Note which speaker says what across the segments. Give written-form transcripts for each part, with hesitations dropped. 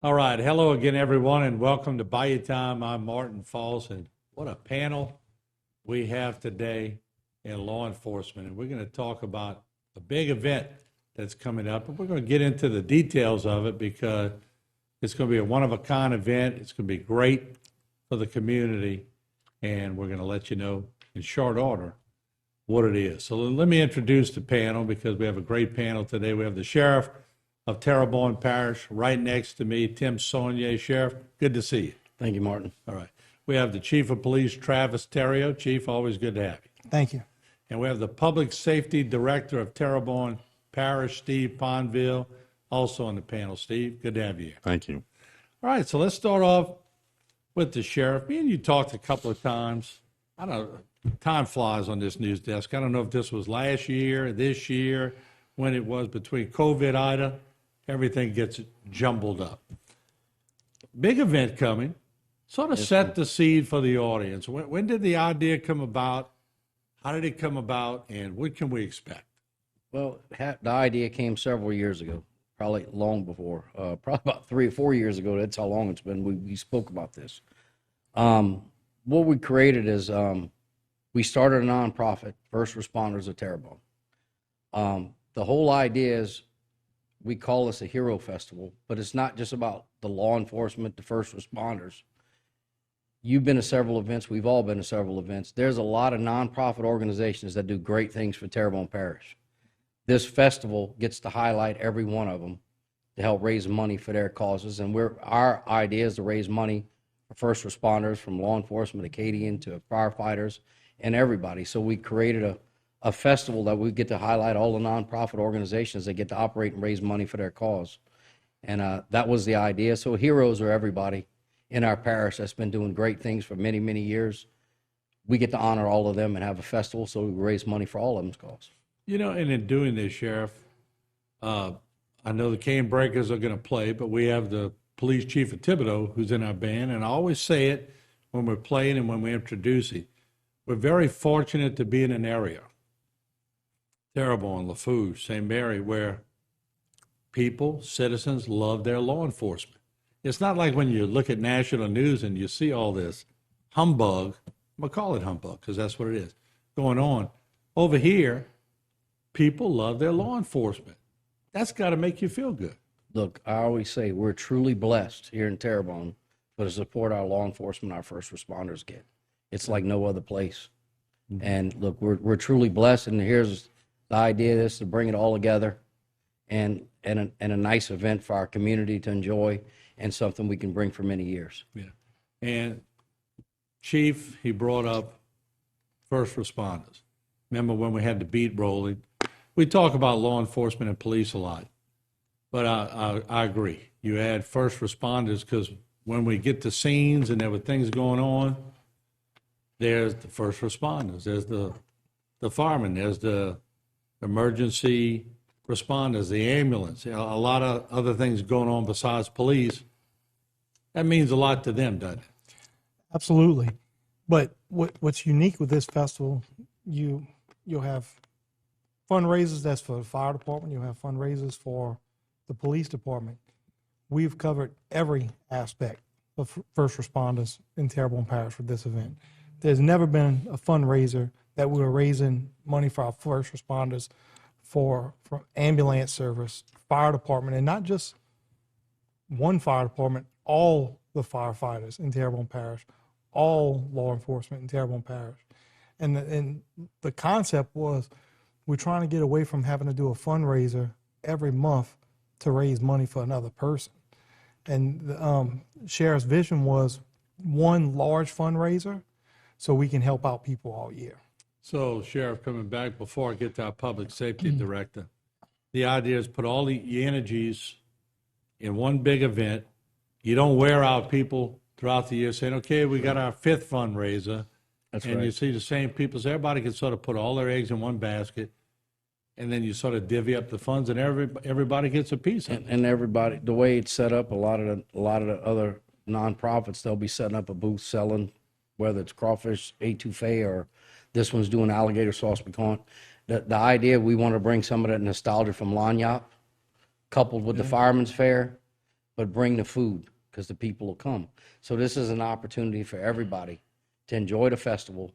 Speaker 1: All right. Hello again, everyone, and welcome to Bayou Time. I'm Martin Falls, and what a panel we have today in law enforcement. And we're going to talk about a big event that's coming up, and we're going to get into the details of it because it's going to be a one-of-a-kind event. It's going to be great for the community, and we're going to let you know in short order what it is. So let me introduce the panel because we have a great panel today. We have the Sheriff of Terrebonne Parish right next to me, Tim Saunier. Sheriff, good to see you.
Speaker 2: Thank you, Martin.
Speaker 1: All right. We have the Chief of Police, Travis Terrio. Chief, always good to have you.
Speaker 3: Thank you.
Speaker 1: And we have the Public Safety Director of Terrebonne Parish, Steve Ponville, also on the panel. Steve, good to have you here.
Speaker 4: Thank you.
Speaker 1: All right, so let's start off with the sheriff. Me and you talked a couple of times. I don't know, time flies on this news desk. I don't know if this was last year, this year, when it was between COVID, Ida, everything gets jumbled up. Big event coming. Sort of set the seed for the audience. When did the idea come about? How did it come about? And what can we expect?
Speaker 2: Well, the idea came several years ago, probably long before, probably about 3 or 4 years ago. That's how long it's been. We spoke about this. What we created is we started a nonprofit, First Responders of Terrebonne. The whole idea is we call this a hero festival, but it's not just about the law enforcement, the first responders. You've been to several events. We've all been to several events. There's a lot of nonprofit organizations that do great things for Terrebonne Parish. This festival gets to highlight every one of them to help raise money for their causes. And our idea is to raise money for first responders, from law enforcement, Acadian to firefighters, and everybody. So we created a festival that we get to highlight all the nonprofit organizations that get to operate and raise money for their cause. And that was the idea. So heroes are everybody in our parish that's been doing great things for many, many years. We get to honor all of them and have a festival so we raise money for all of them's cause.
Speaker 1: You know, and in doing this, Sheriff, I know the Cane Breakers are going to play, but we have the police chief of Thibodeau who's in our band, and I always say it when we're playing and when we introduce it. We're very fortunate to be in an area, Terrebonne, Lafourche, St. Mary, where people, citizens love their law enforcement. It's not like when you look at national news and you see all this humbug, I'm going to call it humbug because that's what it is, going on. Over here, people love their law enforcement. That's got to make you feel good.
Speaker 2: Look, I always say we're truly blessed here in Terrebonne for the support our law enforcement, our first responders get. It's like no other place. Mm-hmm. And look, we're truly blessed, and here's the idea is to bring it all together and a nice event for our community to enjoy and something we can bring for many years.
Speaker 1: Yeah. And Chief, he brought up first responders. Remember when we had the beat rolling? We talk about law enforcement and police a lot, but I agree. You add first responders because when we get to scenes and there were things going on, there's the first responders, there's the firemen, there's the emergency responders, the ambulance, a lot of other things going on besides police. That means a lot to them, doesn't it?
Speaker 3: Absolutely. But what's unique with this festival, you'll have fundraisers that's for the fire department, you'll have fundraisers for the police department. We've covered every aspect of first responders in Terrebonne Parish for this event. There's never been a fundraiser that we were raising money for our first responders for ambulance service, fire department, and not just one fire department, all the firefighters in Terrebonne Parish, all law enforcement in Terrebonne Parish. And the concept was we're trying to get away from having to do a fundraiser every month to raise money for another person. And the Sheriff's vision was one large fundraiser so we can help out people all year.
Speaker 1: So, Sheriff, coming back before I get to our public safety director, the idea is put all the energies in one big event. You don't wear out people throughout the year saying, okay, we got our fifth fundraiser.
Speaker 2: That's
Speaker 1: and
Speaker 2: right.
Speaker 1: you see the same people. So everybody can sort of put all their eggs in one basket, and then you sort of divvy up the funds, and everybody gets a piece of it.
Speaker 2: And everybody, the way it's set up, a lot of the other nonprofits, they'll be setting up a booth selling, whether it's crawfish etouffee or this one's doing alligator sauce pecan. The idea, we want to bring some of that nostalgia from Lagniappe, coupled with the Fireman's Fair, but bring the food because the people will come. So this is an opportunity for everybody to enjoy the festival,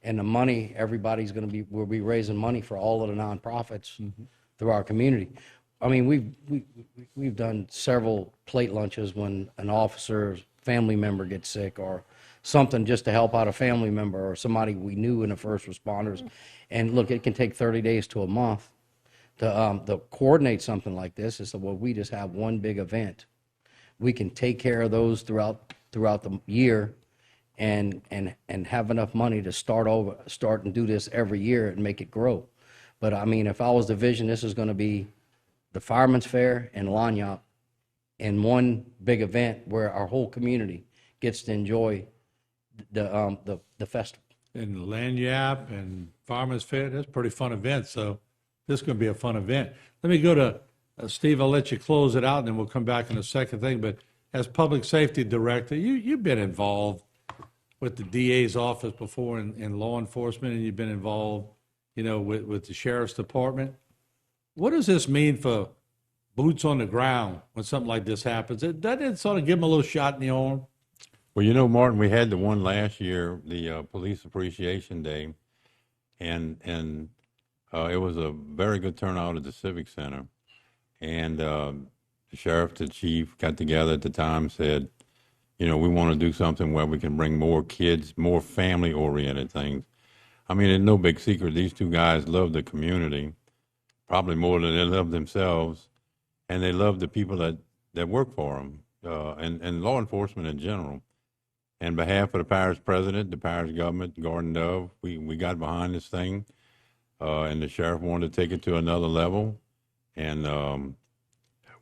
Speaker 2: and the money, we'll be raising money for all of the nonprofits through our community. I mean, we've done several plate lunches when an officer's family member gets sick or something, just to help out a family member or somebody we knew in the first responders. And look, it can take 30 days to a month to coordinate something like this. Is well, we just have one big event. We can take care of those throughout the year, and have enough money to start and do this every year and make it grow. But I mean, if I was the vision, this is going to be the Fireman's Fair and Lagniappe in one big event where our whole community gets to enjoy the festival.
Speaker 1: And Lagniappe and Farmers Fair, that's a pretty fun event. So this is going to be a fun event. Let me go to Steve. I'll let you close it out, and then we'll come back on the second thing. But as public safety director, you've been involved with the DA's office before in law enforcement, and you've been involved, with the sheriff's department. What does this mean for boots on the ground when something like this happens? Doesn't it sort of give them a little shot in the arm?
Speaker 4: Well, Martin, we had the one last year, the Police Appreciation Day, and it was a very good turnout at the Civic Center. And the sheriff, the chief got together at the time, said, we want to do something where we can bring more kids, more family-oriented things. I mean, it's no big secret. These two guys love the community, probably more than they love themselves, and they love the people that work for them, and law enforcement in general. On behalf of the parish president, the parish government, Gordon Dove, we got behind this thing, and the sheriff wanted to take it to another level, and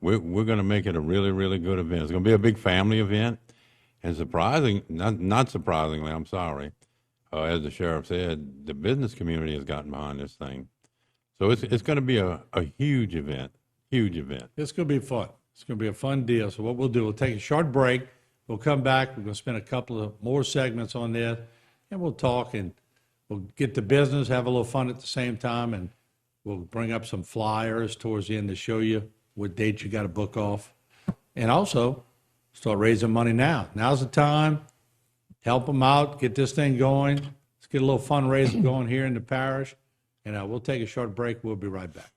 Speaker 4: we're going to make it a really, really good event. It's going to be a big family event, and not surprisingly, I'm sorry, as the sheriff said, the business community has gotten behind this thing. So it's going to be a huge event, huge event.
Speaker 1: It's going to be fun. It's going to be a fun deal. So what we'll do, we'll take a short break. We'll come back. We're going to spend a couple of more segments on this, and we'll talk, and we'll get to business, have a little fun at the same time, and we'll bring up some flyers towards the end to show you what dates you got to book off. And also, start raising money now. Now's the time. Help them out. Get this thing going. Let's get a little fundraiser going here in the parish. And we'll take a short break. We'll be right back.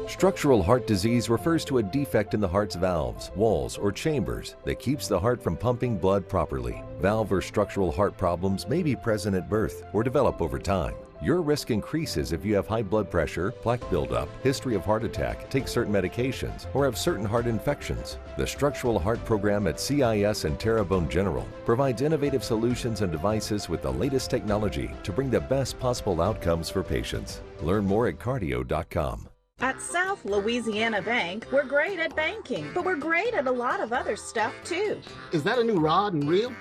Speaker 5: Structural heart disease refers to a defect in the heart's valves, walls, or chambers that keeps the heart from pumping blood properly. Valve or structural heart problems may be present at birth or develop over time. Your risk increases if you have high blood pressure, plaque buildup, history of heart attack, take certain medications, or have certain heart infections. The Structural Heart Program at CIS and Terrebonne General provides innovative solutions and devices with the latest technology to bring the best possible outcomes for patients. Learn more at cardio.com.
Speaker 6: At South Louisiana Bank, we're great at banking, but we're great at a lot of other stuff too.
Speaker 7: Is that a new rod and reel?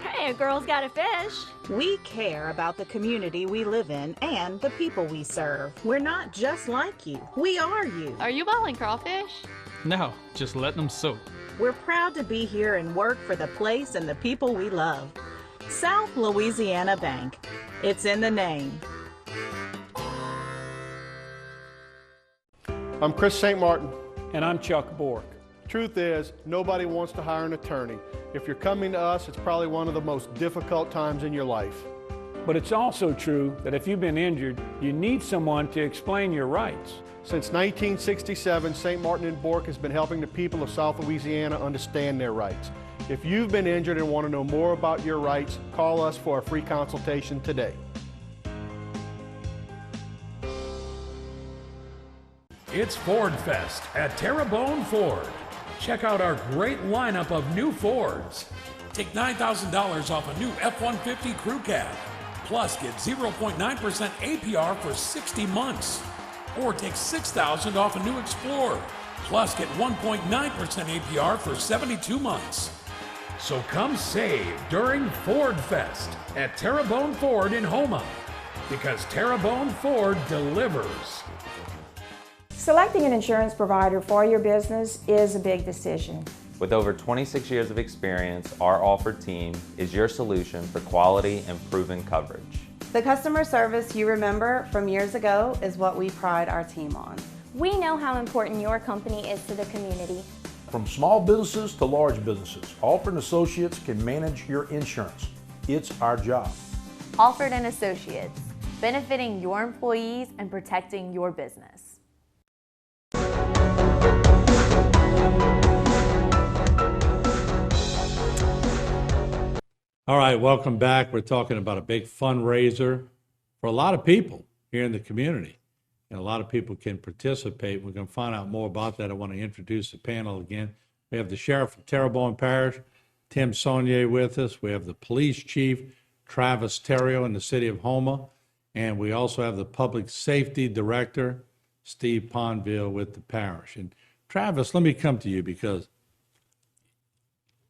Speaker 8: Hey, a girl's got a fish.
Speaker 6: We care about the community we live in and the people we serve. We're not just like you. We are you.
Speaker 8: Are you boiling crawfish?
Speaker 9: No, just letting them soak.
Speaker 6: We're proud to be here and work for the place and the people we love. South Louisiana Bank. It's in the name.
Speaker 10: I'm Chris St. Martin.
Speaker 9: And I'm Chuck Bork.
Speaker 10: Truth is, nobody wants to hire an attorney. If you're coming to us, it's probably one of the most difficult times in your life.
Speaker 9: But it's also true that if you've been injured, you need someone to explain your rights.
Speaker 10: Since 1967, St. Martin and Bork has been helping the people of South Louisiana understand their rights. If you've been injured and want to know more about your rights, call us for a free consultation today.
Speaker 11: It's Ford Fest at Terrebonne Ford. Check out our great lineup of new Fords. Take $9,000 off a new F-150 Crew Cab. Plus, get 0.9% APR for 60 months. Or take $6,000 off a new Explorer. Plus, get 1.9% APR for 72 months. So come save during Ford Fest at Terrebonne Ford in Houma. Because Terrebonne Ford delivers.
Speaker 12: Selecting an insurance provider for your business is a big decision.
Speaker 13: With over 26 years of experience, our offered team is your solution for quality and proven coverage. The customer service you remember from years ago is what we pride our team on.
Speaker 8: We know how important your company is to the community.
Speaker 14: From small businesses to large businesses, Alford & Associates can manage your insurance. It's our job.
Speaker 15: Alford & Associates, benefiting your employees and protecting your business.
Speaker 1: All right, welcome back. We're talking about a big fundraiser for a lot of people here in the community, and a lot of people can participate. We're going to find out more about that. I want to introduce the panel again. We have the Sheriff of Terrebonne Parish, Tim Saunier, with us. We have the Police Chief, Travis Terrio, in the city of Houma, and we also have the Public Safety Director, Steve Ponville, with the parish. And Travis, let me come to you because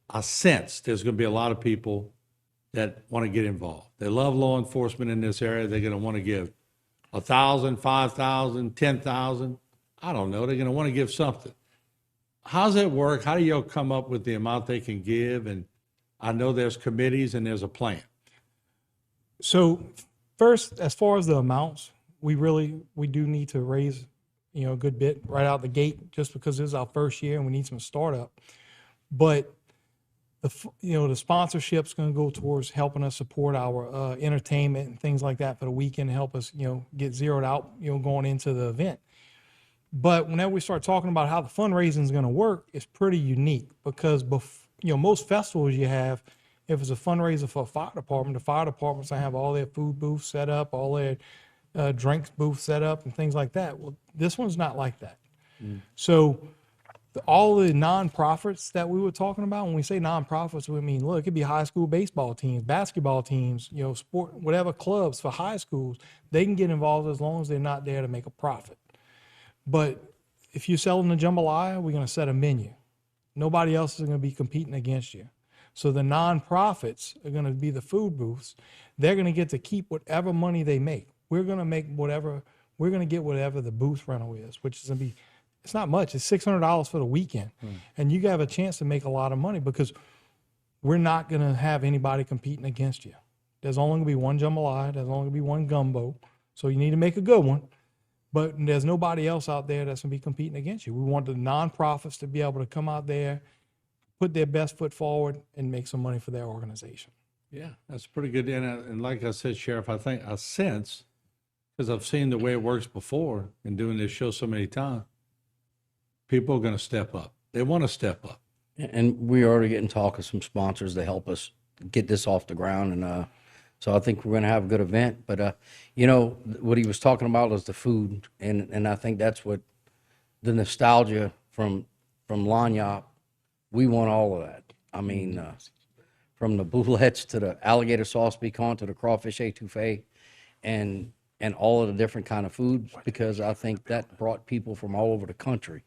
Speaker 1: I sense there's going to be a lot of people that want to get involved. They love law enforcement in this area. They're going to want to give 1,000, 5,000, 10,000. I don't know. They're going to want to give something. How's it work? How do y'all come up with the amount they can give? And I know there's committees and there's a plan.
Speaker 3: So first, as far as the amounts, we do need to raise, a good bit right out the gate, just because this is our first year and we need some startup. But the sponsorship's going to go towards helping us support our entertainment and things like that for the weekend, to help us, get zeroed out, going into the event. But whenever we start talking about how the fundraising is going to work, it's pretty unique because, most festivals you have, if it's a fundraiser for a fire department, the fire departments have all their food booths set up, all their drinks booths set up and things like that. Well, this one's not like that. So all the nonprofits that we were talking about, when we say nonprofits, we mean, look, it could be high school baseball teams, basketball teams, sport, whatever clubs for high schools, they can get involved as long as they're not there to make a profit. But if you're selling the jambalaya, we're going to set a menu. Nobody else is going to be competing against you. So the nonprofits are going to be the food booths. They're going to get to keep whatever money they make. We're going to get whatever the booth rental is, which is going to be, it's not much. It's $600 for the weekend. And you have a chance to make a lot of money because we're not going to have anybody competing against you. There's only going to be one jambalaya. There's only going to be one gumbo. So you need to make a good one. But there's nobody else out there that's going to be competing against you. We want the nonprofits to be able to come out there, put their best foot forward, and make some money for their organization.
Speaker 1: Yeah, that's pretty good. And like I said, Sheriff, I sense, because I've seen the way it works before and doing this show so many times, people are going to step up. They want to step up.
Speaker 2: And we're already getting talk of some sponsors to help us get this off the ground. And so I think we're going to have a good event. But, what he was talking about is the food. And I think that's what the nostalgia from Lagniappe, we want all of that. I mean, from the boulettes to the alligator sauce piquant to the crawfish étouffée and all of the different kind of foods, because I think that brought people from all over the country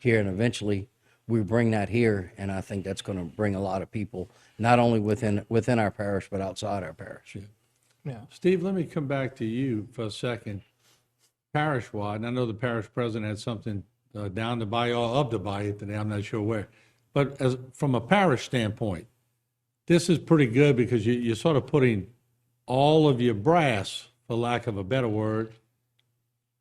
Speaker 2: here, and eventually we bring that here, and I think that's going to bring a lot of people, not only within our parish, but outside our parish.
Speaker 1: Yeah. Steve, let me come back to you for a second. Parish-wide, and I know the parish president had something down the bayou or up the bayou today, I'm not sure where. But from a parish standpoint, this is pretty good because you're sort of putting all of your brass, for lack of a better word,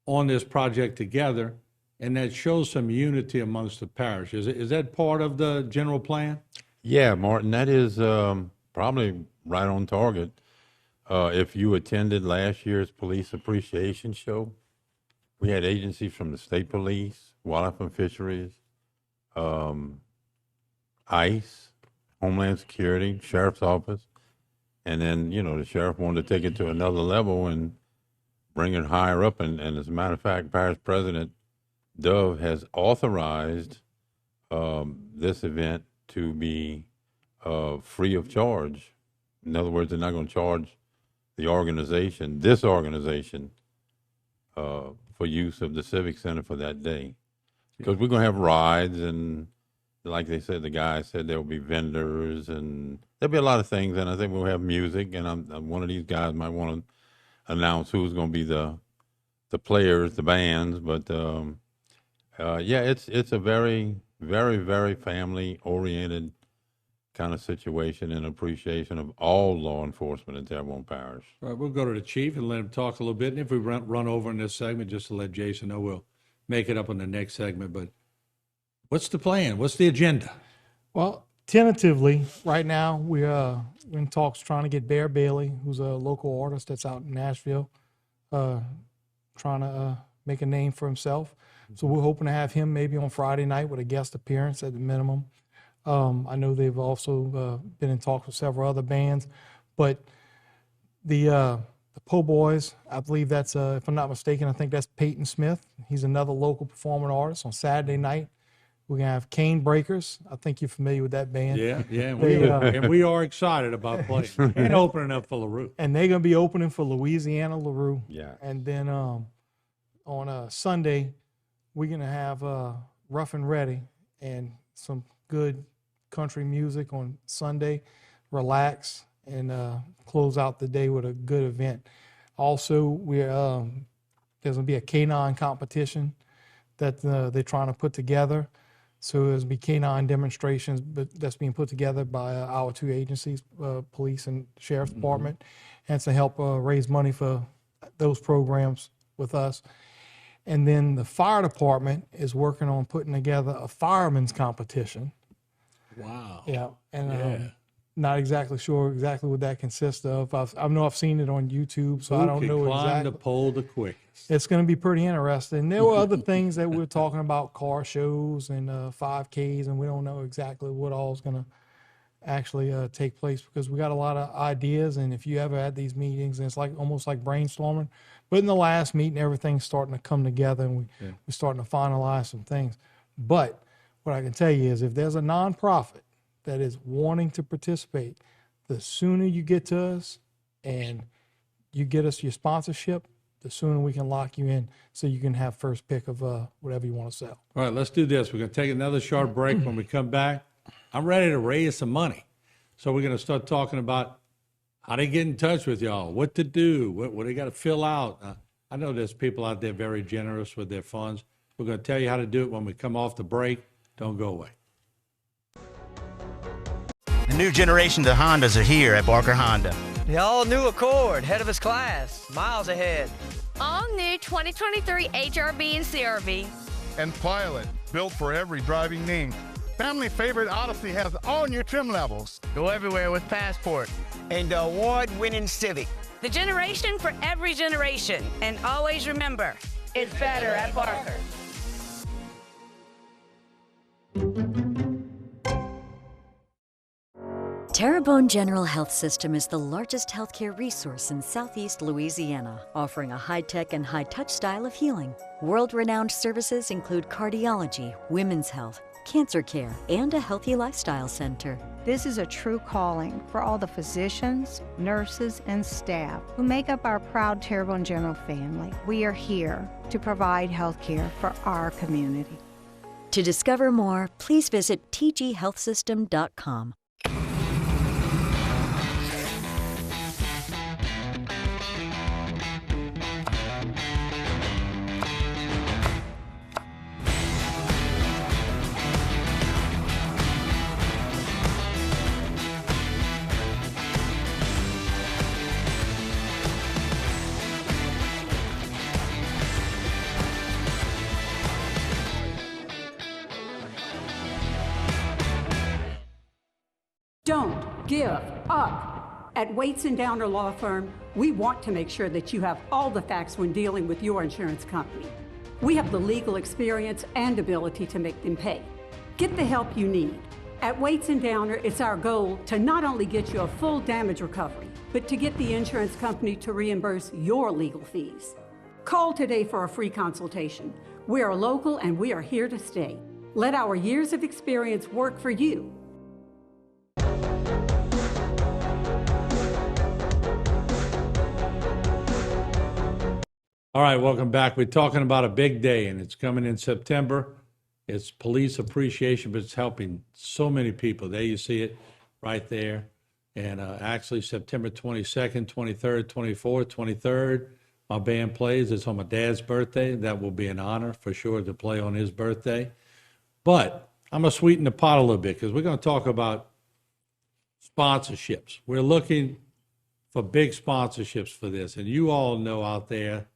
Speaker 1: on this project together, and that shows some unity amongst the parish. Is that part of the general plan?
Speaker 4: Yeah, Martin, that is probably right on target. If you attended last year's Police Appreciation Show, we had agencies from the State Police, Wildlife and Fisheries, ICE, Homeland Security, Sheriff's Office, and then, the sheriff wanted to take it to another level and bring it higher up. And as a matter of fact, Parish President Dove has authorized this event to be free of charge. In other words, they're not going to charge this organization, for use of the Civic Center for that day. Because we're going to have rides, and like they said, the guy said there will be vendors, and there'll be a lot of things, and I think we'll have music, and one of these guys might want to announce who's going to be the players, the bands, but yeah, it's a very, very, very family-oriented kind of situation in appreciation of all law enforcement in Terrebonne Parish.
Speaker 1: All right, we'll go to the chief and let him talk a little bit. And if we run over in this segment, just to let Jason know, we'll make it up in the next segment. But what's the plan? What's the agenda?
Speaker 3: Well, tentatively, right now, we're in talks trying to get Bear Bailey, who's a local artist that's out in Nashville, trying to make a name for himself. So we're hoping to have him maybe on Friday night with a guest appearance at the minimum. I know they've also been in talks with several other bands, but the Po' Boys, I believe that's, if I'm not mistaken, I think that's Peyton Smith. He's another local performing artist. On Saturday night, we're going to have Cane Breakers. I think you're familiar with that band.
Speaker 1: Yeah, and we are excited about playing and opening up for LaRue.
Speaker 3: And they're going to be opening for Louisiana LaRue.
Speaker 4: Yeah.
Speaker 3: And then on Sunday, we're going to have Rough and Ready and some good country music on Sunday, relax, and close out the day with a good event. Also, there's going to be a canine competition that they're trying to put together. So there's going to be canine demonstrations, but that's being put together by our two agencies, police and sheriff's department, and to help raise money for those programs with us. And then the fire department is working on putting together a fireman's competition.
Speaker 1: Wow.
Speaker 3: Yeah, and not exactly sure exactly what that consists of. I know I've seen it on YouTube, so I don't know
Speaker 1: Who can climb
Speaker 3: exactly.
Speaker 1: the pole the quickest?
Speaker 3: It's going to be pretty interesting. There were other things that we were talking about, car shows and 5Ks, and we don't know exactly what all is going to actually take place because we got a lot of ideas. And if you ever had these meetings, and it's like almost like brainstorming. But in the last meeting, everything's starting to come together, and we're starting to finalize some things. But what I can tell you is if there's a nonprofit that is wanting to participate, the sooner you get to us and you get us your sponsorship, the sooner we can lock you in so you can have first pick of whatever you want to sell.
Speaker 1: All right, let's do this. We're going to take another short break. When we come back, I'm ready to raise some money. So we're going to start talking about how they get in touch with y'all, what to do, what they got to fill out. I know there's people out there very generous with their funds. We're going to tell you how to do it when we come off the break. Don't go away.
Speaker 16: The new generation of Hondas are here at Barker Honda.
Speaker 17: The all-new Accord, head of its class, miles ahead.
Speaker 18: All new 2023 HRV and CRV.
Speaker 19: And Pilot, built for every driving need. Family favorite Odyssey has all new trim levels.
Speaker 17: Go everywhere with Passport.
Speaker 16: And the award-winning Civic.
Speaker 18: The generation for every generation. And always remember, it's better at Barker.
Speaker 20: Terrebonne General Health System is the largest healthcare resource in Southeast Louisiana, offering a high-tech and high-touch style of healing. World-renowned services include cardiology, women's health, cancer care, and a healthy lifestyle center.
Speaker 21: This is a true calling for all the physicians, nurses, and staff who make up our proud Terrebonne General family. We are here to provide health care for our community.
Speaker 20: To discover more, please visit tghealthsystem.com.
Speaker 22: Don't give up. At Waits & Downer Law Firm, we want to make sure that you have all the facts when dealing with your insurance company. We have the legal experience and ability to make them pay. Get the help you need. At Waits & Downer, it's our goal to not only get you a full damage recovery, but to get the insurance company to reimburse your legal fees. Call today for a free consultation. We are local and we are here to stay. Let our years of experience work for you.
Speaker 1: All right, welcome back. We're talking about a big day, and it's coming in September. It's police appreciation, but it's helping so many people. There you see it right there. And actually, September 22nd, 23rd, 24th, 23rd, my band plays. It's on my dad's birthday. That will be an honor for sure to play on his birthday. But I'm going to sweeten the pot a little bit because we're going to talk about sponsorships. We're looking for big sponsorships for this. And you all know out there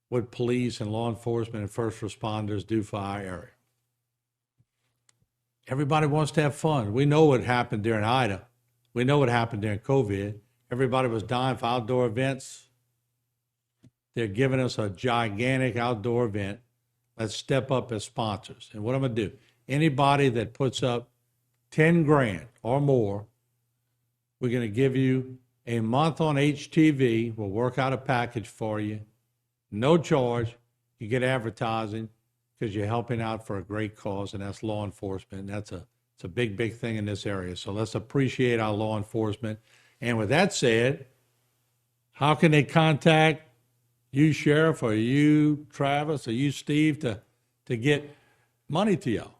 Speaker 1: what police and law enforcement and first responders do for our area. Everybody wants to have fun. We know what happened during Ida. We know what happened during COVID. Everybody was dying for outdoor events. They're giving us a gigantic outdoor event. Let's step up as sponsors. And what I'm going to do, anybody that puts up 10 grand or more, we're going to give you a month on HTV. We'll work out a package for you. No charge. You get advertising because you're helping out for a great cause, and that's law enforcement. And it's a big, big thing in this area. So let's appreciate our law enforcement. And with that said, how can they contact you, Sheriff, or you, Travis, or you, Steve, to get money to y'all?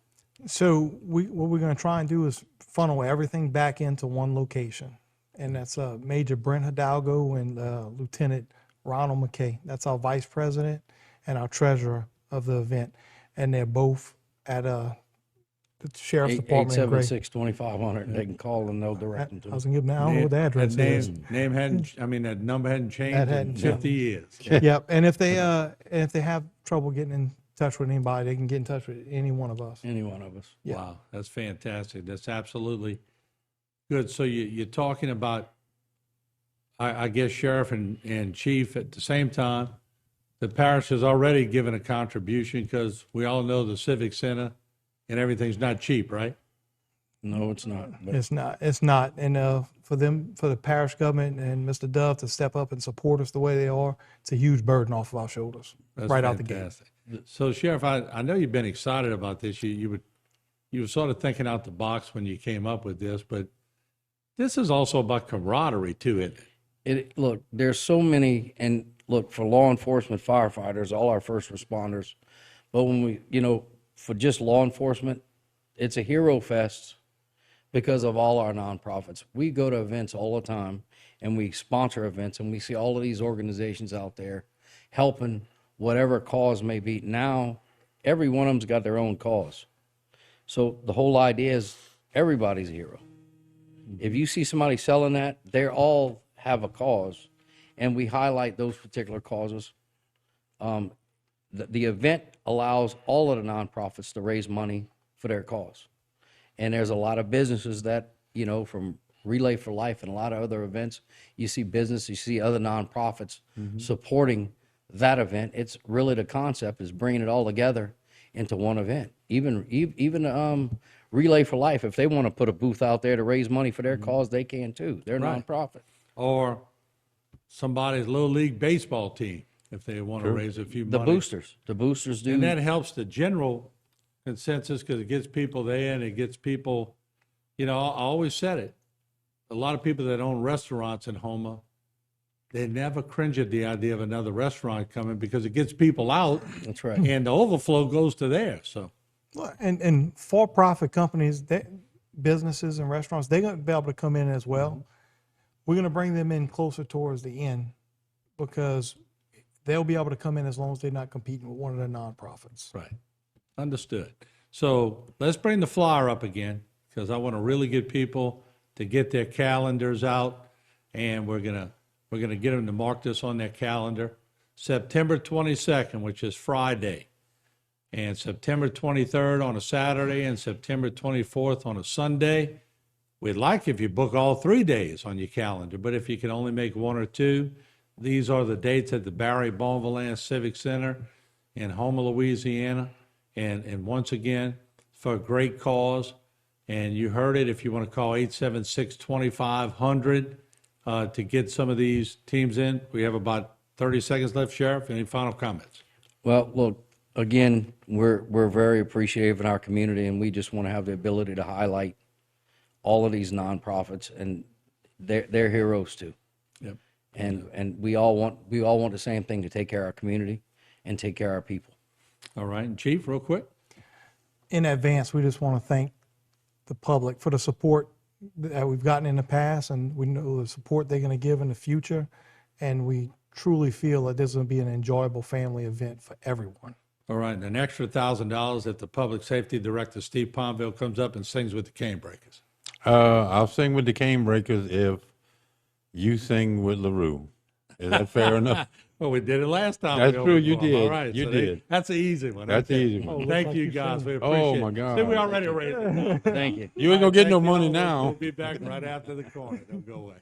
Speaker 3: So what we're going to try and do is funnel everything back into one location. And that's Major Brent Hidalgo and Lieutenant Ronald McKay. That's our vice president and our treasurer of the event. And they're both at the sheriff's department in Gray.
Speaker 2: 876-2500. They can call and they'll direct them to
Speaker 3: I was going to give them, I don't know what the address is.
Speaker 1: That number hadn't changed in 50 years.
Speaker 3: Yep. And if they have trouble getting in touch with anybody, they can get in touch with any one of us.
Speaker 2: Any one of us.
Speaker 3: Yeah.
Speaker 1: Wow, that's fantastic. That's absolutely good. So you're talking about, I guess, Sheriff and Chief at the same time. The parish has already given a contribution because we all know the Civic Center and everything's not cheap, right?
Speaker 2: No, it's not.
Speaker 3: It's not. It's not. And for the parish government and Mr. Dove to step up and support us the way they are, it's a huge burden off of our shoulders.
Speaker 1: That's
Speaker 3: right
Speaker 1: fantastic.
Speaker 3: out the gate.
Speaker 1: So, Sheriff, I know you've been excited about this. You were sort of thinking out the box when you came up with this, but this is also about camaraderie too, isn't it?
Speaker 2: Look, there's so many, and look, for law enforcement, firefighters, all our first responders, but when we, for just law enforcement, it's a hero fest because of all our nonprofits. We go to events all the time, and we sponsor events, and we see all of these organizations out there helping whatever cause may be. Now, every one of them's got their own cause. So the whole idea is everybody's a hero. If you see somebody selling that, they all have a cause, and we highlight those particular causes. The event allows all of the nonprofits to raise money for their cause. And there's a lot of businesses that, from Relay for Life and a lot of other events, you see business, you see other nonprofits supporting that event. It's really the concept is bringing it all together into one event. Even Relay for Life, if they want to put a booth out there to raise money for their cause, they can too. They're a nonprofit.
Speaker 1: Or somebody's little league baseball team, if they want to raise a few money.
Speaker 2: The boosters do.
Speaker 1: And that helps the general consensus because it gets people there and it gets people, I always said it. A lot of people that own restaurants in Houma, they never cringe at the idea of another restaurant coming because it gets people out.
Speaker 2: That's right.
Speaker 1: And the overflow goes to there. So,
Speaker 3: and for-profit companies, businesses and restaurants, they're going to be able to come in as well. We're going to bring them in closer towards the end because they'll be able to come in as long as they're not competing with one of the nonprofits.
Speaker 1: Right. Understood. So let's bring the flyer up again because I want to really get people to get their calendars out, and we're gonna get them to mark this on their calendar. September 22nd, which is Friday, and September 23rd on a Saturday, and September 24th on a Sunday. We'd like if you book all 3 days on your calendar, but if you can only make one or two, these are the dates at the Barry Bonvillain Civic Center in Houma, Louisiana. And once again, for a great cause. And you heard it, if you want to call 876-2500 to get some of these teams in. We have about 30 seconds left, Sheriff. Any final comments?
Speaker 2: Well, look, again, we're very appreciative in our community, and we just want to have the ability to highlight all of these nonprofits, and they're heroes too.
Speaker 1: Yep.
Speaker 2: And we all want the same thing, to take care of our community and take care of our people.
Speaker 1: All right. And Chief, real quick.
Speaker 3: In advance, we just want to thank the public for the support that we've gotten in the past, and we know the support they're going to give in the future. And we truly feel that this is going to be an enjoyable family event for everyone.
Speaker 1: All right. And an extra $1,000 if the Public Safety Director, Steve Palmville, comes up and sings with the Cane Breakers.
Speaker 4: I'll sing with the Cane Breakers if you sing with LaRue. Is that fair enough?
Speaker 1: Well, we did it last time.
Speaker 4: That's
Speaker 1: we
Speaker 4: true,
Speaker 1: opened
Speaker 4: you
Speaker 1: for 'em. All
Speaker 4: did.
Speaker 1: right,
Speaker 4: You
Speaker 1: so
Speaker 4: did.
Speaker 1: that's an easy one.
Speaker 4: That's
Speaker 1: Okay.
Speaker 4: easy one.
Speaker 1: Thank you, guys. We appreciate
Speaker 4: Oh,
Speaker 1: it.
Speaker 4: my God.
Speaker 1: See, we already raised it.
Speaker 2: Thank you.
Speaker 4: You ain't gonna get no
Speaker 1: Thank you
Speaker 4: money
Speaker 1: all.
Speaker 4: now.
Speaker 1: We'll be back right after the corner. Don't go away.